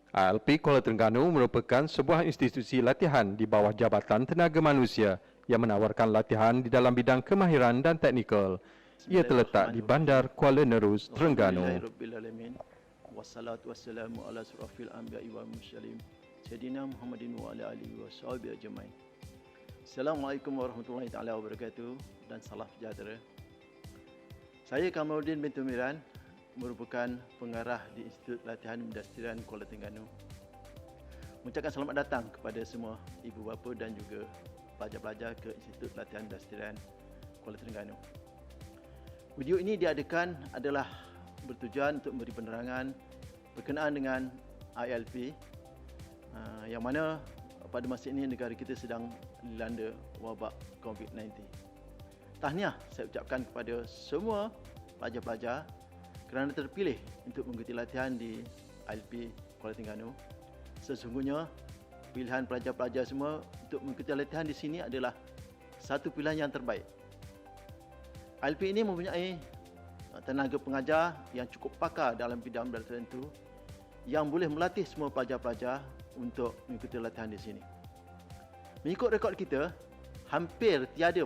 ALP Kuala Terengganu merupakan sebuah institusi latihan di bawah Jabatan Tenaga Manusia yang menawarkan latihan di dalam bidang kemahiran dan teknikal. Ia terletak di Bandar Kuala Nerus, Terengganu. Wassalatu wassalamu ala surafil anbiya'i wal mursalin Sayyidina Muhammadin wa ala alihi wa sahbihi ajma'in. Assalamualaikum warahmatullahi taala wabarakatuh dan salam sejahtera. Saya Kamaluddin bin Tumiran, merupakan pengarah di Institut Latihan Industrian Kuala Terengganu. Mengucapkan selamat datang kepada semua ibu bapa dan juga pelajar-pelajar ke Institut Latihan Industrian Kuala Terengganu. Video ini diadakan adalah bertujuan untuk memberi penerangan berkenaan dengan ILP yang mana pada masa ini negara kita sedang dilanda wabak COVID-19. Tahniah saya ucapkan kepada semua pelajar-pelajar kerana terpilih untuk mengikuti latihan di ILP Kuala Terengganu. Sesungguhnya pilihan pelajar-pelajar semua untuk mengikuti latihan di sini adalah satu pilihan yang terbaik. ILP ini mempunyai tenaga pengajar yang cukup pakar dalam bidang tertentu yang boleh melatih semua pelajar-pelajar untuk mengikuti latihan di sini. Mengikut rekod kita, hampir tiada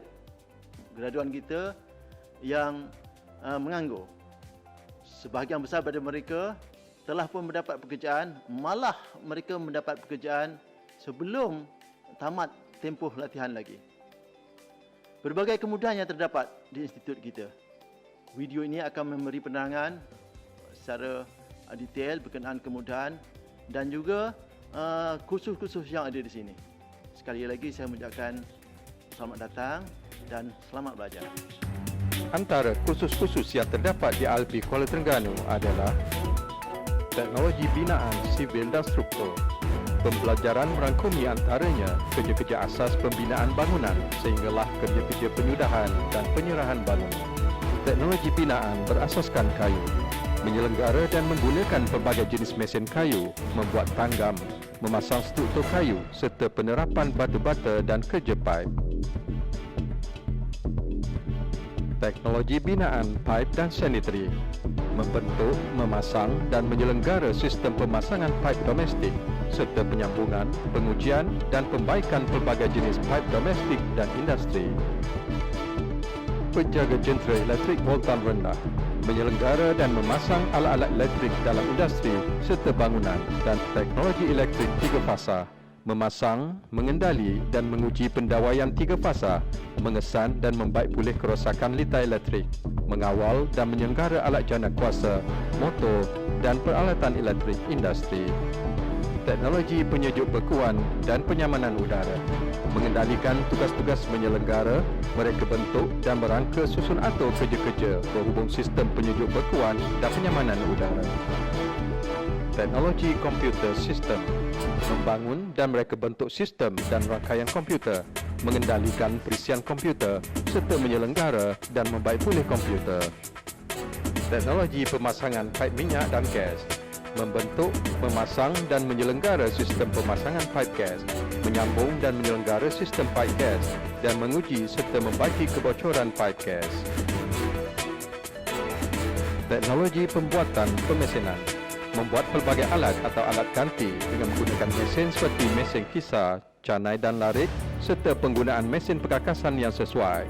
graduan kita yang menganggur. Sebahagian besar daripada mereka telah pun mendapat pekerjaan, malah mereka mendapat pekerjaan sebelum tamat tempoh latihan lagi. Berbagai kemudahan yang terdapat di institut kita. Video ini akan memberi penerangan secara detail berkenaan kemudahan dan juga kursus-kursus yang ada di sini. Sekali lagi saya mengucapkan selamat datang dan selamat belajar. Antara kursus-kursus yang terdapat di ALP Kuala Terengganu adalah Teknologi Binaan Sivil dan Struktur. Pembelajaran merangkumi antaranya kerja-kerja asas pembinaan bangunan sehinggalah kerja-kerja penyudahan dan penyerahan bangunan. Teknologi binaan berasaskan kayu, menyelenggara dan menggunakan pelbagai jenis mesin kayu, membuat tanggam, memasang struktur kayu serta penerapan bata-bata dan kerja paip. Teknologi binaan paip dan sanitary, membentuk, memasang dan menyelenggara sistem pemasangan paip domestik serta penyambungan, pengujian dan pembaikan pelbagai jenis paip domestik dan industri. Penjaga jentera elektrik voltan rendah, menyelenggara dan memasang alat-alat elektrik dalam industri serta bangunan dan teknologi elektrik 3 fasa, memasang, mengendali dan menguji pendawaian 3 fasa, mengesan dan membaik pulih kerosakan litar elektrik, mengawal dan menyelenggara alat jana kuasa, motor dan peralatan elektrik industri. Teknologi penyejuk bekuan dan penyamanan udara, mengendalikan tugas-tugas menyelenggara, mereka bentuk dan merangka susun atur kerja-kerja berhubung sistem penyejuk bekuan dan penyamanan udara. Teknologi komputer sistem, membangun dan mereka bentuk sistem dan rangkaian komputer, mengendalikan perisian komputer serta menyelenggara dan membaik pulih komputer. Teknologi pemasangan paip minyak dan gas, membentuk, memasang dan menyelenggara sistem pemasangan paip gas, menyambung dan menyelenggara sistem paip gas dan menguji serta membaiki kebocoran paip gas. Teknologi pembuatan pemesinan, membuat pelbagai alat atau alat ganti dengan menggunakan mesin seperti mesin kisar, canai dan larik serta penggunaan mesin perkakasan yang sesuai.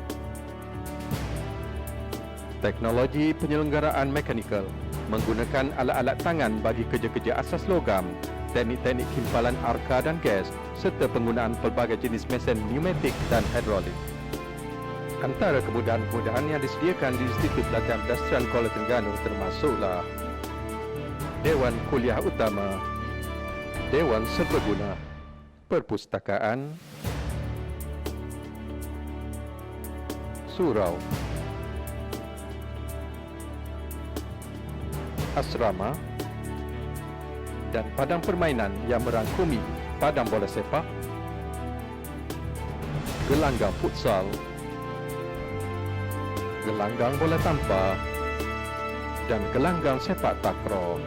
Teknologi penyelenggaraan mekanikal, menggunakan alat-alat tangan bagi kerja-kerja asas logam, teknik-teknik himpalan arka dan gas serta penggunaan pelbagai jenis mesin pneumatik dan hidrolik. Antara kemudahan-kemudahan yang disediakan di Institut Latihan Industrian Kuala Terengganu termasuklah Dewan Kuliah Utama, Dewan Serbaguna, Perpustakaan, Surau, asrama dan padang permainan yang merangkumi padang bola sepak, gelanggang futsal, gelanggang bola tampar dan gelanggang sepak takraw.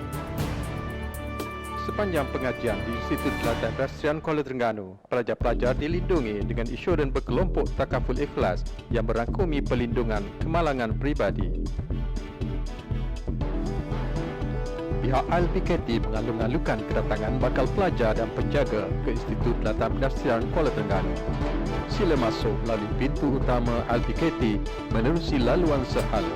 Sepanjang pengajian di Institut Latihan Industrian Kuala Terengganu, pelajar-pelajar dilindungi dengan insurans berkelompok takaful ikhlas yang merangkumi pelindungan kemalangan peribadi. Pihak LPKT mengalu-alukan kedatangan bakal pelajar dan penjaga ke Institut Latihan Perindustrian Kuala Terengganu. Sila masuk melalui pintu utama LPKT menerusi laluan sehala.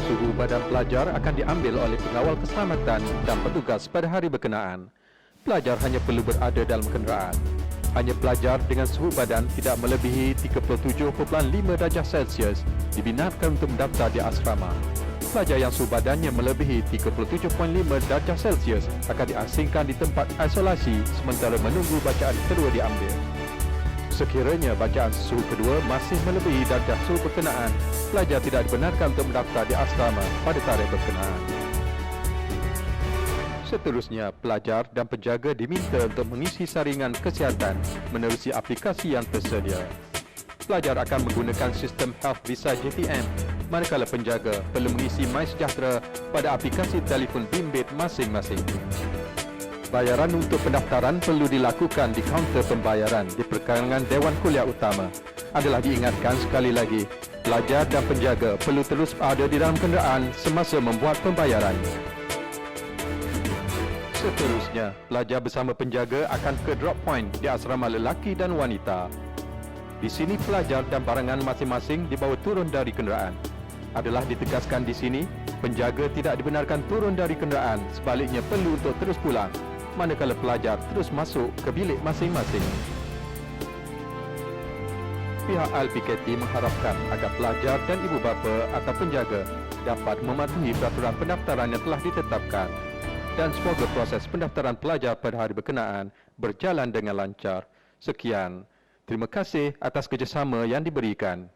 Suhu badan pelajar akan diambil oleh pengawal keselamatan dan petugas pada hari berkenaan. Pelajar hanya perlu berada dalam kenderaan. Hanya pelajar dengan suhu badan tidak melebihi 37.5 darjah Celsius dibenarkan untuk mendaftar di asrama. Pelajar yang suhu badannya melebihi 37.5 darjah Celsius akan diasingkan di tempat isolasi sementara menunggu bacaan kedua diambil. Sekiranya bacaan suhu kedua masih melebihi darjah suhu berkenaan, pelajar tidak dibenarkan untuk mendaftar di asrama pada tarikh berkenaan. Seterusnya, pelajar dan penjaga diminta untuk mengisi saringan kesihatan menerusi aplikasi yang tersedia. Pelajar akan menggunakan sistem Health Visa JTM, manakala penjaga perlu mengisi MySejahtera pada aplikasi telefon bimbit masing-masing. Bayaran untuk pendaftaran perlu dilakukan di kaunter pembayaran di perkarangan Dewan Kuliah Utama. Adalah diingatkan sekali lagi, pelajar dan penjaga perlu terus ada di dalam kenderaan semasa membuat pembayaran. Seterusnya, pelajar bersama penjaga akan ke drop point di asrama lelaki dan wanita. Di sini pelajar dan barangan masing-masing dibawa turun dari kenderaan. Adalah ditegaskan di sini, penjaga tidak dibenarkan turun dari kenderaan, sebaliknya perlu untuk terus pulang, manakala pelajar terus masuk ke bilik masing-masing. Pihak LPKT mengharapkan agar pelajar dan ibu bapa atau penjaga dapat mematuhi peraturan pendaftaran yang telah ditetapkan dan semoga proses pendaftaran pelajar pada hari berkenaan berjalan dengan lancar. Sekian. Terima kasih atas kerjasama yang diberikan.